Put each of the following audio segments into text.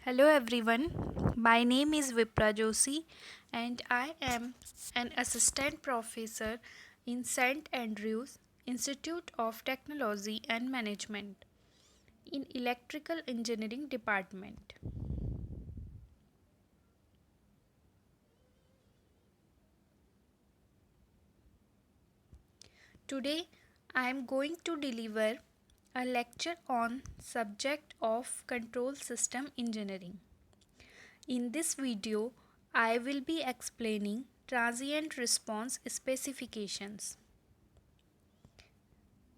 Hello everyone, my name is Vipra Joshi and I am an assistant professor in St. Andrews Institute of Technology and Management in Electrical Engineering Department. Today I am going to deliver a lecture on subject of control system engineering. In this video, I will be explaining transient response specifications.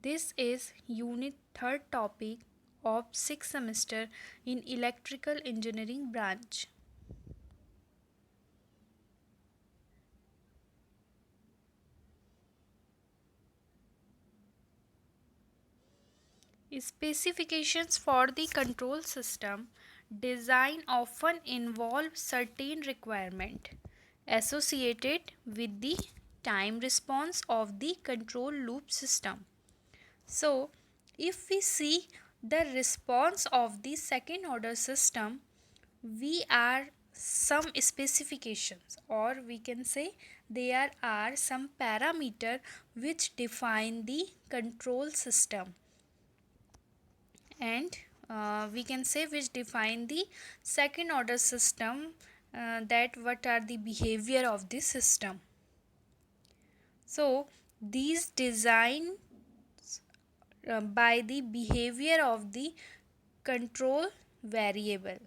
This is unit 3rd topic of 6th semester in electrical engineering branch. Specifications for the control system design often involve certain requirement associated with the time response of the control loop system. So, if we see the response of the second order system, we are some specifications, or we can say there are some parameter which define the control system, and we can say which define the second order system, that what are the behavior of the system. So these design by the behavior of the control variable,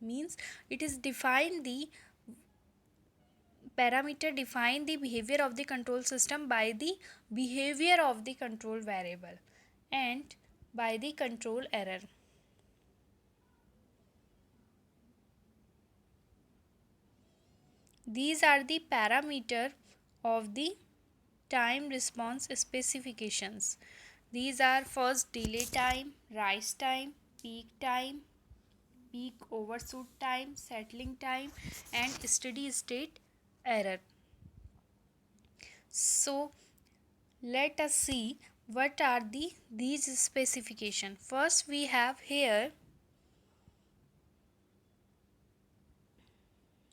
means it is define the parameter define the behavior of the control system by the behavior of the control variable and by the control error. These are the parameter of the time response specifications. These are first delay time, rise time, peak overshoot time, settling time, and steady state error. So let us see what are these specification. First we have here,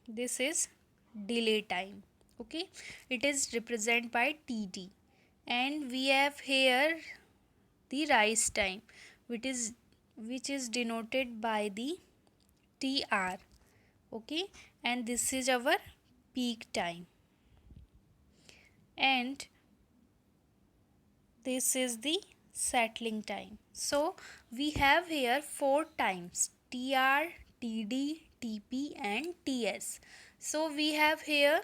this is delay time. Okay, it is represented by TD, and we have here the rise time, which is denoted by the TR. Okay, and this is our peak time, and this is the settling time. So we have here four times: TR, TD, TP, and TS. So we have here,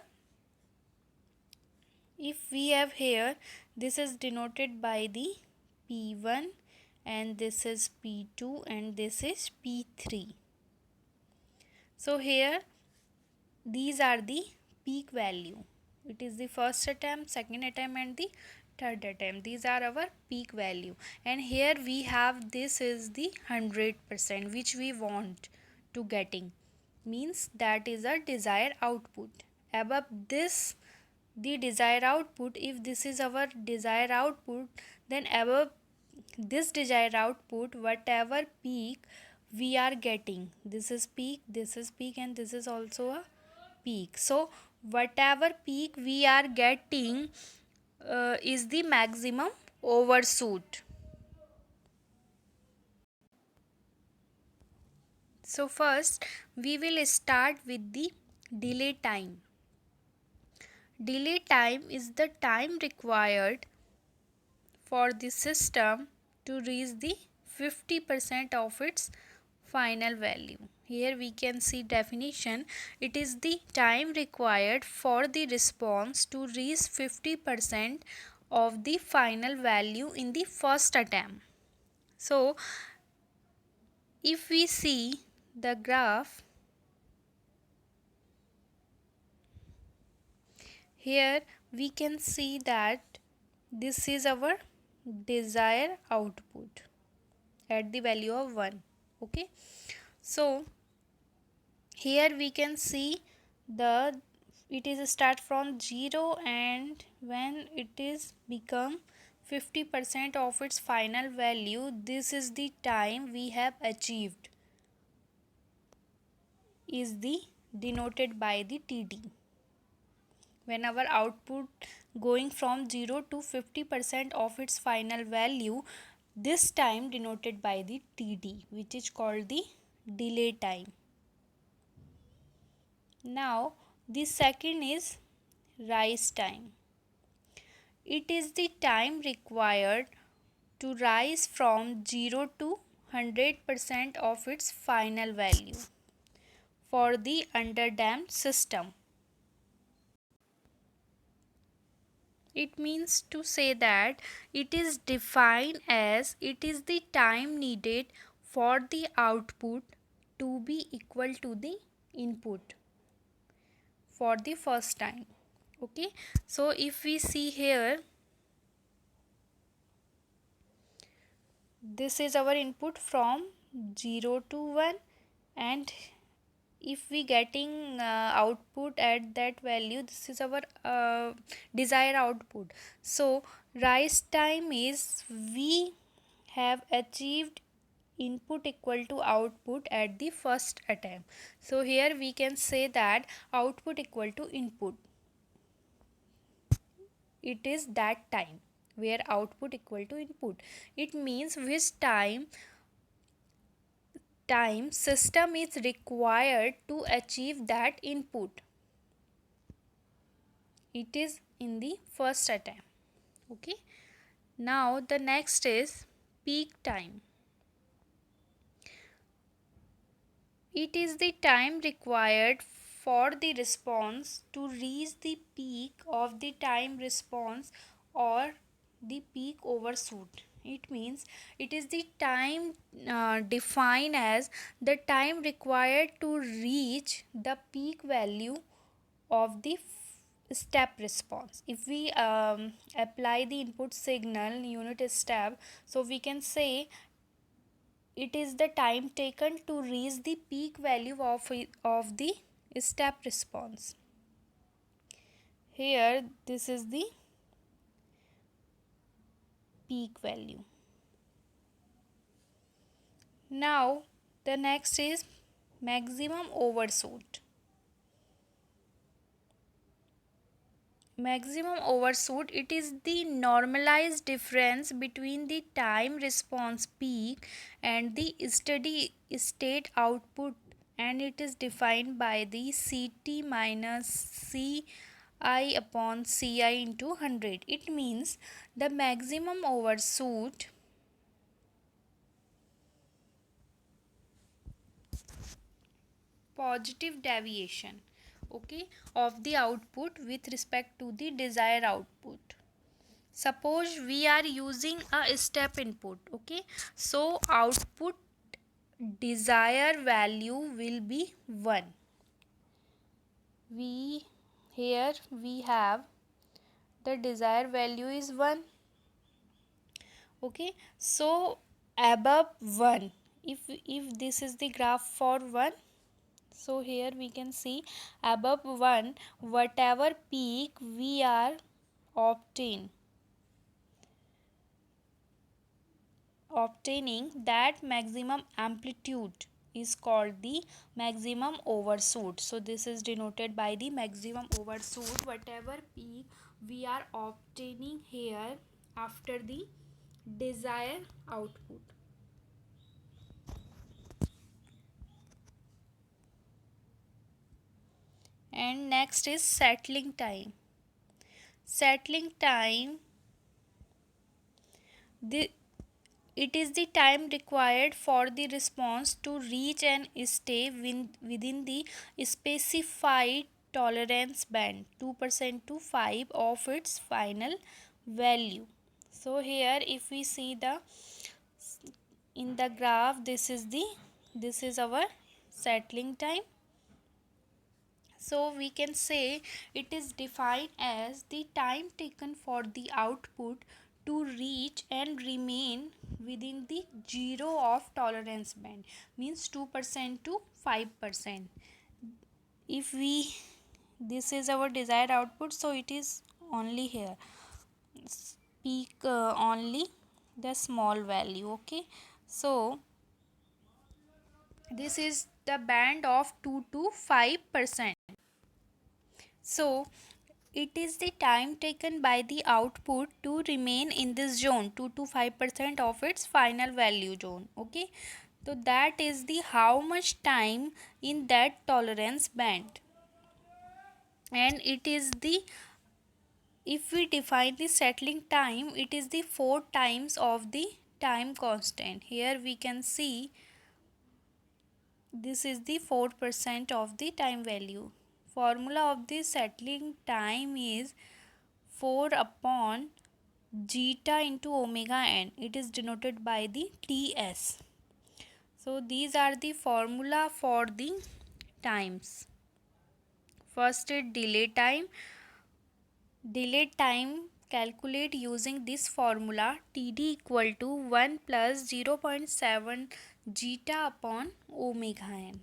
if we have here, this is denoted by the P1, and this is P2, and this is P3. So here these are the peak value. It is the first attempt, second attempt, and the third attempt. These are our peak value, and here we have, this is the 100% which we want to getting, means that is a desired output. Above this, the desired output, if this is our desired output, then above this desired output, whatever peak we are getting, this is peak, this is peak, and this is also a peak. So whatever peak we are getting is the maximum overshoot. So first we will start with the delay time. Delay time is the time required for the system to reach the 50% of its final value. Here we can see definition. It is the time required for the response to reach 50% of the final value in the first attempt. So if we see the graph, here we can see that this is our desired output at the value of 1. Okay, so here we can see the, it is start from 0, and when it is become 50% of its final value, this is the time we have achieved. is the denoted by the TD. When our output going from 0 to 50% of its final value, this time denoted by the TD, which is called the delay time. Now the second is rise time. It is the time required to rise from 0 to 100% of its final value for the underdamped system. It means to say that it is defined as it is the time needed for the output to be equal to the input for the first time. Okay, so if we see here, this is our input from 0 to 1, and if we getting output at that value, this is our desired output. So rise time is we have achieved input equal to output at the first attempt. So here we can say that output equal to input. It is that time where output equal to input. It means which time system is required to achieve that input. It is in the first attempt. Okay, now the next is peak time. It is the time required for the response to reach the peak of the time response or the peak overshoot. It means it is the time defined as the time required to reach the peak value of the step response. If we apply the input signal unit step, so we can say it is the time taken to reach the peak value of the step response. Here this is the peak value. Now the next is maximum overshoot. Maximum overshoot, it is the normalized difference between the time response peak and the steady state output, and it is defined by the Ct minus Ci upon Ci into 100. It means the maximum overshoot positive deviation, okay, of the output with respect to the desired output. Suppose we are using a step input, okay, so output desired value will be 1. Here we have the desired value is 1. Okay, so above 1, if this is the graph for 1, so here we can see above 1 whatever peak we are obtaining that maximum amplitude is called the maximum overshoot. So this is denoted by the maximum overshoot, whatever peak we are obtaining here after the desired output. And next is settling time. Settling time, it is the time required for the response to reach and stay within the specified tolerance band 2% to 5 of its final value. So here if we see the in the graph, this is our settling time. So we can say it is defined as the time taken for the output to reach and remain within the 0 of tolerance band, means 2% to 5%. If we this is our desired output, so it is only here peak only the small value. Okay, so This is the band of 2 to 5%. So it is the time taken by the output to remain in this zone, 2 to 5% of its final value zone. Okay, so that is the how much time in that tolerance band. And it is the, if we define the settling time, it is the 4 times of the time constant. Here we can see this is the 4% of the time value. Formula of the settling time is 4 upon zeta into omega n. It is denoted by the TS. So these are the formula for the times. First is delay time. Delay time calculate using this formula, Td equal to 1 plus 0.7 zeta upon omega n.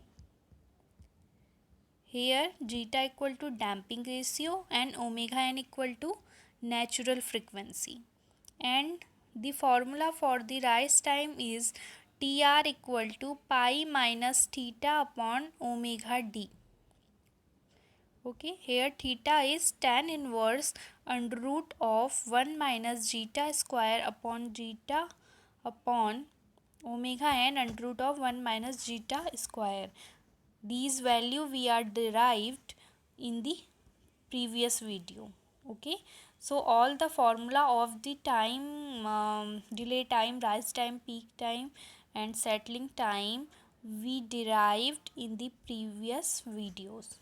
Here zeta equal to damping ratio and omega n equal to natural frequency. And the formula for the rise time is Tr equal to pi minus theta upon omega d. Okay, here theta is tan inverse under root of 1 minus zeta square upon zeta upon omega n under root of 1 minus zeta square. These value we are derived in the previous video. Okay, so all the formula of the time, delay time, rise time, peak time and settling time we derived in the previous videos.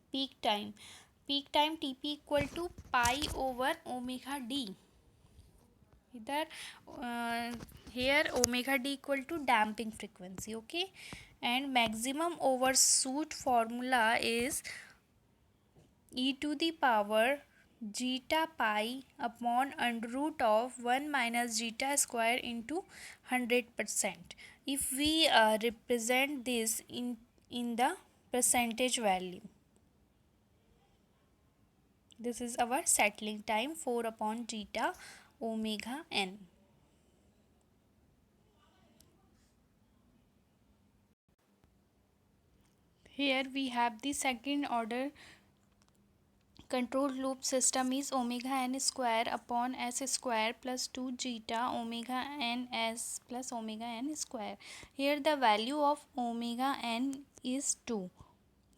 Peak time Tp equal to pi over omega d. Here omega d equal to damping frequency. Okay, and maximum overshoot formula is e to the power zeta pi upon under root of 1 minus zeta square into 100%. If we represent this in the percentage value, this is our settling time 4 upon zeta omega n. Here we have the second order control loop system is omega n square upon s square plus 2 zeta omega n s plus omega n square. Here the value of omega n is 2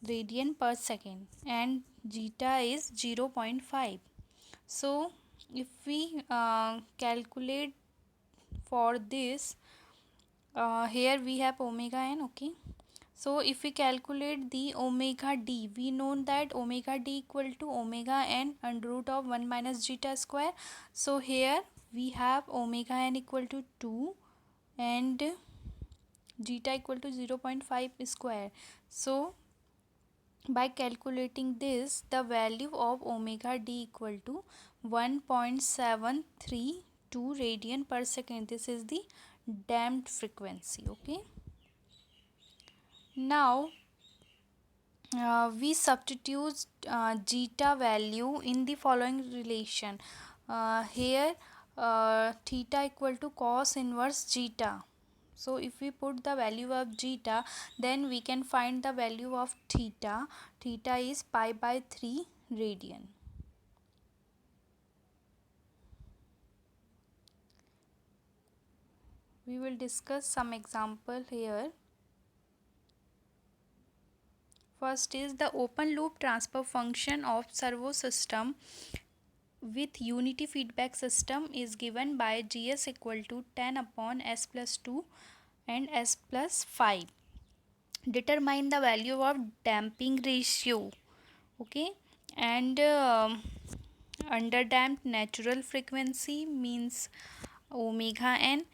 radian per second and zeta is 0.5. So if we calculate for this, here we have omega n. Okay, so if we calculate the omega d, we know that omega d equal to omega n under root of 1 minus zeta square. So here we have omega n equal to 2 and zeta equal to 0.5 square. So by calculating this, the value of omega d equal to 1.732 radian per second. This is the damped frequency. Okay, now we substitute zeta value in the following relation. Here theta equal to cos inverse zeta. So if we put the value of zeta, then we can find the value of theta. Theta is pi by 3 radian. We will discuss some example here. First is the open loop transfer function of servo system with unity feedback system is given by gs equal to 10 upon s plus 2 and s plus 5. Determine the value of damping ratio. Okay, and underdamped natural frequency means omega n,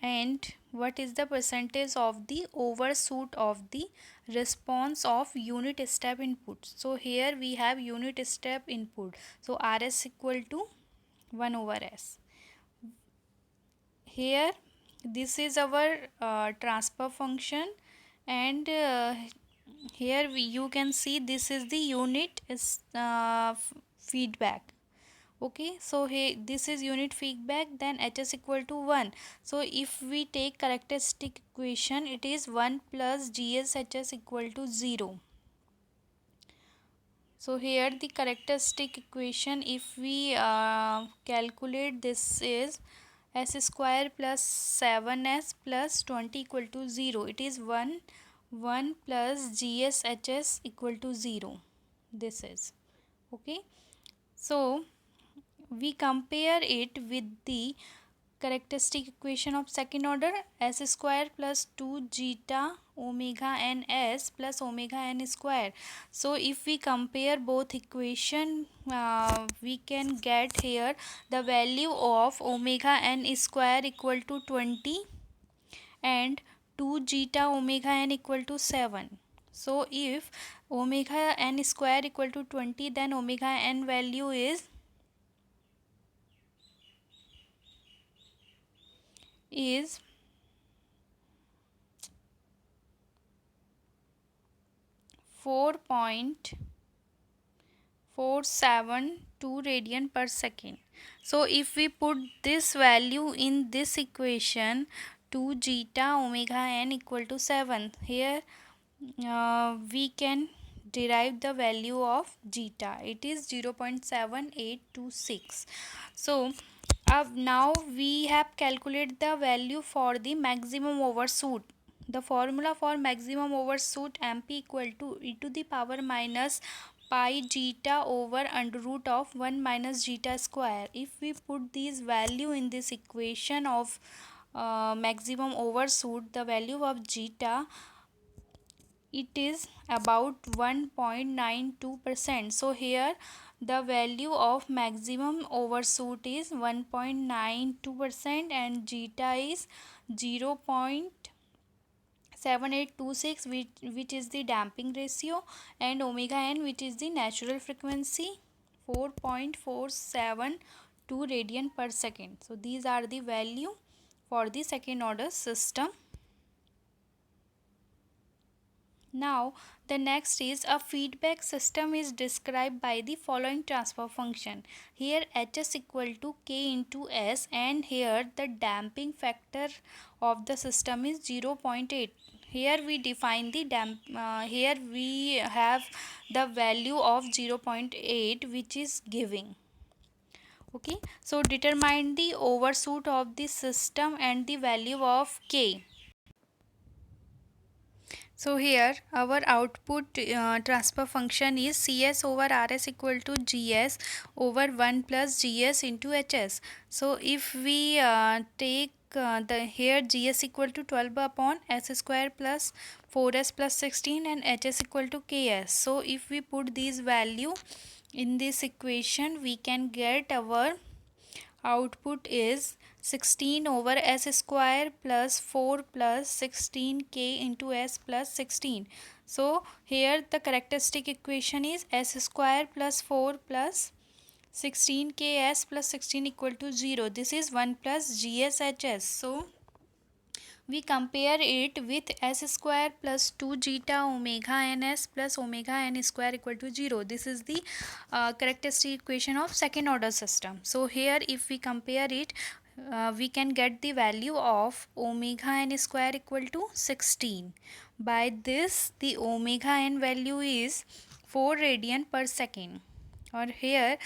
and what is the percentage of the overshoot of the response of unit step input. So here we have unit step input, so rs equal to 1 over s. Here this is our transfer function, and here you can see this is the unit feedback. Okay, so here this is unit feedback, then hs equal to 1. So if we take characteristic equation, it is 1 plus gs hs equal to 0. So here the characteristic equation, if we calculate, this is s square plus 7s plus 20 equal to 0. It is 1 plus gs hs equal to 0. This is okay. So we compare it with the characteristic equation of second order, s square plus 2 zeta omega n s plus omega n square. So if we compare both equation, we can get here the value of omega n square equal to 20 and 2 zeta omega n equal to 7. So if omega n square equal to 20, then omega n value is 4.472 radian per second. So if we put this value in this equation, 2 zeta omega n equal to 7, here we can derive the value of zeta. It is 0.7826. So now we have calculated the value for the maximum overshoot. The formula for maximum overshoot MP equal to e to the power minus pi zeta over under root of 1 minus zeta square. If we put these value in this equation of maximum overshoot, the value of zeta, it is about 1.92%. So here the value of maximum overshoot is 1.92% and zeta is 0.7826, which is the damping ratio, and omega n, which is the natural frequency, 4.472 radian per second. So these are the value for the second order system. Now the next is a feedback system is described by the following transfer function. Here hs equal to k into s, and here the damping factor of the system is 0.8. Here we define the here we have the value of 0.8, which is giving. Okay, so determine the overshoot of the system and the value of k. So here our output transfer function is Cs over Rs equal to Gs over 1 plus Gs into Hs. So if we take the here Gs equal to 12 upon s square plus 4s plus 16 and Hs equal to Ks. So if we put these value in this equation, we can get our output is 16 over s square plus 4 plus 16k into s plus 16. So here the characteristic equation is s square plus 4 plus 16k s plus 16 equal to 0. This is 1 plus gshs. So we compare it with s square plus 2 zeta omega ns plus omega n square equal to 0. This is the characteristic equation of second order system. So here if we compare it, we can get the value of omega n square equal to 16. By this the omega n value is 4 radian per second, or here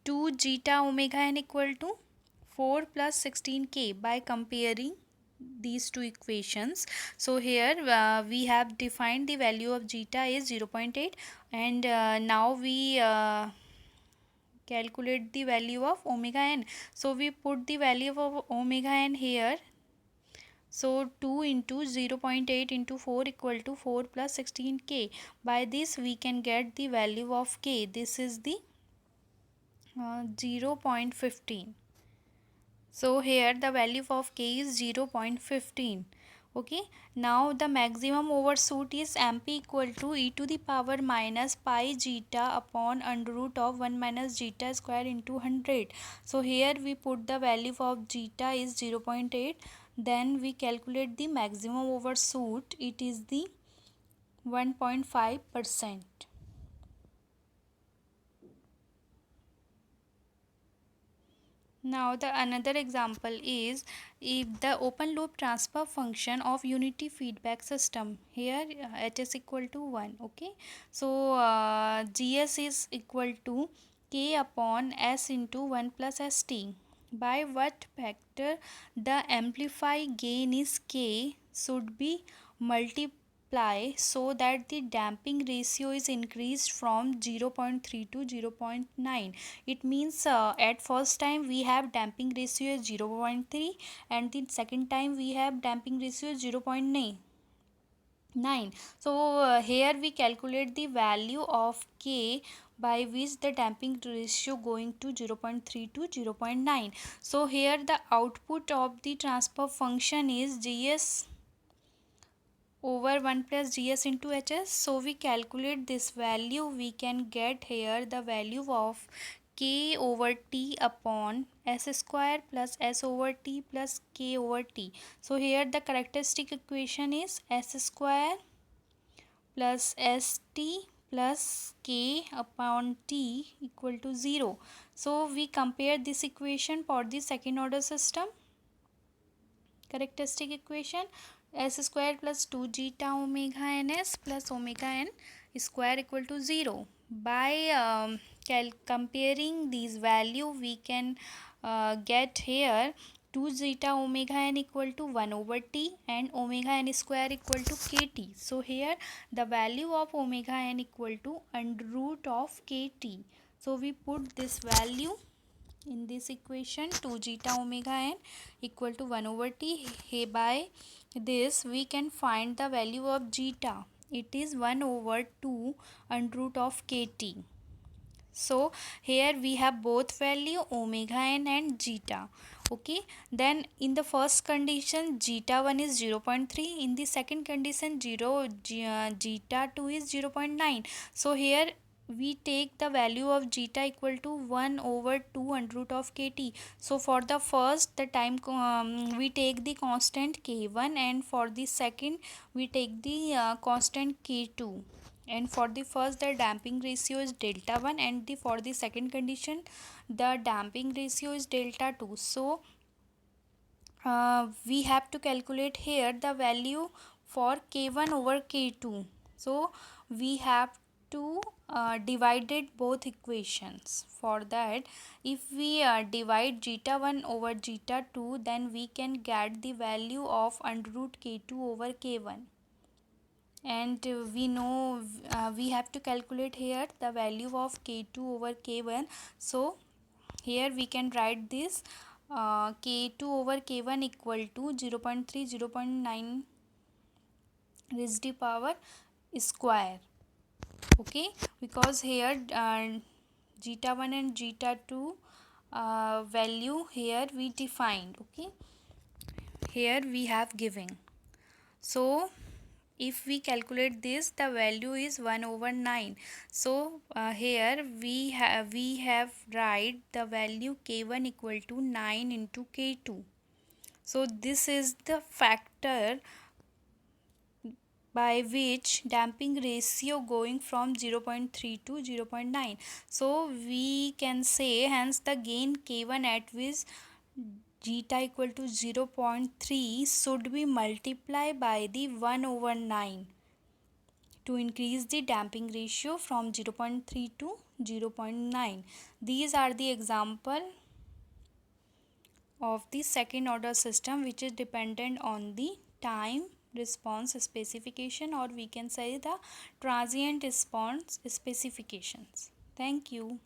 2 zeta omega n equal to 4 plus 16k by comparing these two equations. So here we have defined the value of zeta is 0.8, and now we calculate the value of omega n. So we put the value of omega n here. So 2 into 0.8 into 4 equal to 4 plus 16k. By this we can get the value of k. This is the 0.15. So here the value of k is 0.15. Okay, now the maximum overshoot is MP equal to e to the power minus pi zeta upon under root of 1 minus zeta square into 100. So here we put the value of zeta is 0.8, then we calculate the maximum overshoot. It is the 1.5%. Now the another example is if the open loop transfer function of unity feedback system. Here h is equal to 1. Okay, so gs is equal to k upon s into 1 plus st. By what factor the amplify gain is k should be multiplied so that the damping ratio is increased from 0.3 to 0.9. It means at first time we have damping ratio is 0.3 and the second time we have damping ratio is 0.9. So here we calculate the value of k by which the damping ratio going to 0.3 to 0.9. So here the output of the transfer function is gs over 1 plus gs into hs. So we calculate this value, we can get here the value of k over t upon s square plus s over t plus k over t. So here the characteristic equation is s square plus st plus k upon t equal to 0. So we compare this equation for the second order system. Characteristic equation s square plus 2 zeta omega ns plus omega n square equal to 0. By comparing these value we can get here 2 zeta omega n equal to 1 over t and omega n square equal to kt. So here the value of omega n equal to under root of kt. So we put this value in this equation 2 zeta omega n equal to 1 over t. By this we can find the value of zeta. It is 1 over 2 under root of kt. So here we have both value omega n and zeta. Okay, then in the first condition zeta 1 is 0.3, in the second condition zeta 2 is 0.9. so here we take the value of zeta equal to 1 over 2 under root of kt. So for the first the time we take the constant k1 and for the second we take the constant k2, and for the first the damping ratio is delta 1 and for the second condition the damping ratio is delta 2. So we have to calculate here the value for k1 over k2. So we have to divided both equations. For that if we divide zeta 1 over zeta 2 then we can get the value of under root k2 over k1, and we know we have to calculate here the value of k2 over k1. So here we can write this k2 over k1 equal to 0.3 0.9 raised to power square. Okay, because here zeta 1 and zeta 2 value here we defined. Okay, here we have given. So if we calculate this the value is 1 over 9. So here we have write the value k1 equal to 9 into k2. So this is the factor by which damping ratio going from 0.3 to 0.9. So we can say hence the gain k1 at which zeta equal to 0.3 should be multiplied by the 1 over 9 to increase the damping ratio from 0.3 to 0.9. These are the example of the second order system which is dependent on the time response specification, or we can say the transient response specifications. Thank you.